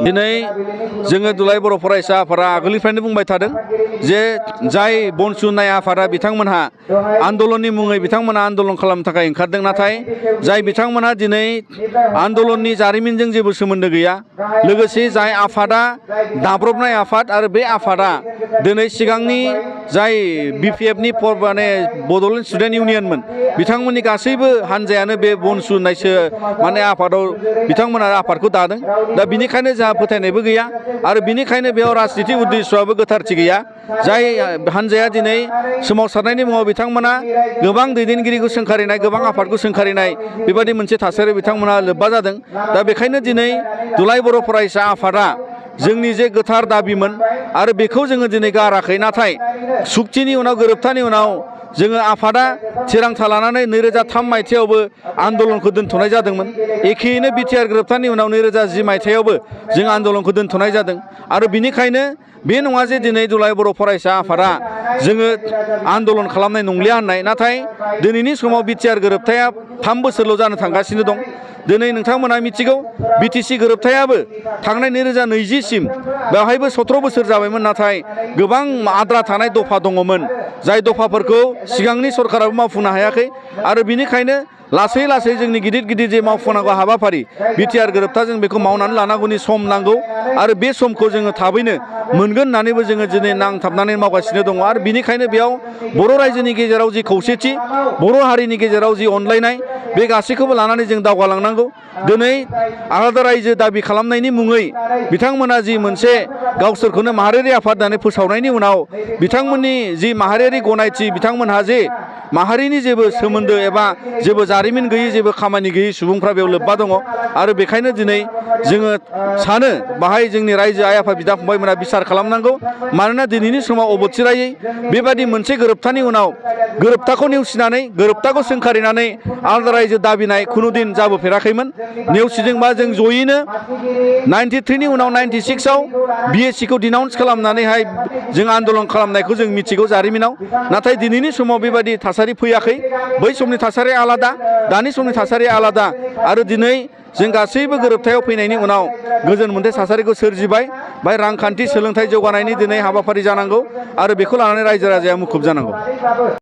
दिनै जोङो दुलाराय बर' फरायसा आफादा आगोलनिफ्रायनो बुंबाय थादों जे जाय बनसुनाय आफादा बिथांमोनहा आन्दलननि मुङै बिथांमोनहा आन्दलन खालामनो थाखाय ओंखारदों, नाथाय जाय बिथांमोनहा दिनै आन्दलननि जारिमिनजों जेबो सोमोन्दो गैया, लोगोसे जाय आफादा दाब्रबनाय आफाद आरो बे आफादा दिनै सिगांनि जाय BPFनि माने बड'लेण्ड स्टुडेन्ट इउनियनमोन बिथांमोननि गासैबो हान्जायानो बे बनसुनायसो माने आफादाव बिथांमोना आफादखौ दादों। दा बिनिखायनो जोंहा फोथायनायबो गैया आरो बिनिखायनो बेयाव राजनिति उद्देश्यआबो गोथारथि गैया। जाय हान्जाया दिनै सोमावसारनायनि मुङाव बिथांमोना गोबां दैदेनगिरिखौ सोंखारिनाय, गोबां आफादखौ सोंखारिनाय बेबायदि मोनसे थासारियाव बिथांमोना लोब्बा जादों। दा बेखायनो दिनै दुलाराय बर' फरायसा आफादा जोंनि जे गोथार दाबिमोन आरो बेखौ जोङो दिनै गाराखै, नाथाय सुक्तिनि उनाव गोरोबथानि उनाव जोङो आफादा थिरांथा लानानै 2003 मायथाइयावबो आन्दलनखौ दोनथ'नाय जादोंमोन। एखेयैनो बिटिआर गोरोबथानि उनाव 2010 मायथाइयावबो जों आन्दलनखौ दोनथ'नाय जादों आरो बिनिखायनो बे नङा जे दिनै दुलाराय बर' फरायसा आफादा जोङो आन्दलन खालामनाय नंलिया होननाय, नाथाय दिनैनि समाव बिटिआर गोरोबथाया 3 बोसोरल' जानो थांगासिनो दं। दिनै नोंथांमोना मिथिगौ बिटिसि गोरोबथायाबो थांनाय 2020 सिम बेवहायबो 17 बोसोर जाबायमोन, नाथाय गोबां आद्रा थानाय दफा दङमोन जाय दफाफोरखौ सिगांनि सरकाराबो मावफुंनो हायाखै आरो बिनिखायनो लासै लासै जोंनि गिदिर गिदिर जे मावफुंनांगौ हाबाफारि बिटिआर गोरोबथा जों बेखौ मावनानै लानांगौनि सम नांगौ आरो बे समखौ जोङो थाबैनो मोनगोन होननानैबो जोङो दिनै नांथाबनानै मावगासिनो दङ। आरो बिनिखायनो बेयाव बर' रायजोनि गेजेराव जि खौसेथि, बर' हारिनि गेजेराव जि अनलायनाय, बे गासैखौबो लानानै जों दावगालांनांगौ। दिनै आलादा रायजो दाबि खालामनायनि मुङै बिथांमोना जि मोनसे गावसोरखौनो माहारियारि आफाद होननानै फोसावनायनि उनाव बिथांमोननि जि माहारियारि गनायथि, बिथांमोनहा जे माहारिनि जेबो सोमोन्दो एबा जेबो जारिमिन गैयै, जेबो खामानि गैयै सुबुंफ्रा बेयाव लोब्बा दङ आरो बेखायनो दिनै जोङो सानो बाहाय जोंनि रायजो आइ आफा बिदा फंबायमोना बिसार खालामनांगौ। मानोना दिनैनि समाव अबथिरायै बेबायदि मोनसे गोरोबथानि उनाव गोरोबथाखौ नेवसिनानै, गोरोबथाखौ सोंखारिनानै आलादा रायजो दाबिनाय खुनु दिन जाबोफेराखैमोन। नेवसिदोंबा जों जयैनो 93 नि उनाव 96आव BSCखौ डिनाउन्स खालामनानैहाय जों आन्दलन खालामनायखौ जों मिथिगौ जारिमिनाव। नाथाय दिनैनि समाव बेबायदि थासारि फैयाखै। बै समनि थासारिया आलादा, दानि समनि थासारिया आलादा आरो दिनै जों गासैबो गोरोबथायाव फैनायनि उनाव गोजोन मोनथाय थासारिखौ सोरजिबाय। बाय रांखान्थि सोलोंथाइ जौगानायनि दिनै हाबाफारि जानांगौ आरो बेखौ लानानै रायजो राजाया मुखुब जानांगौ।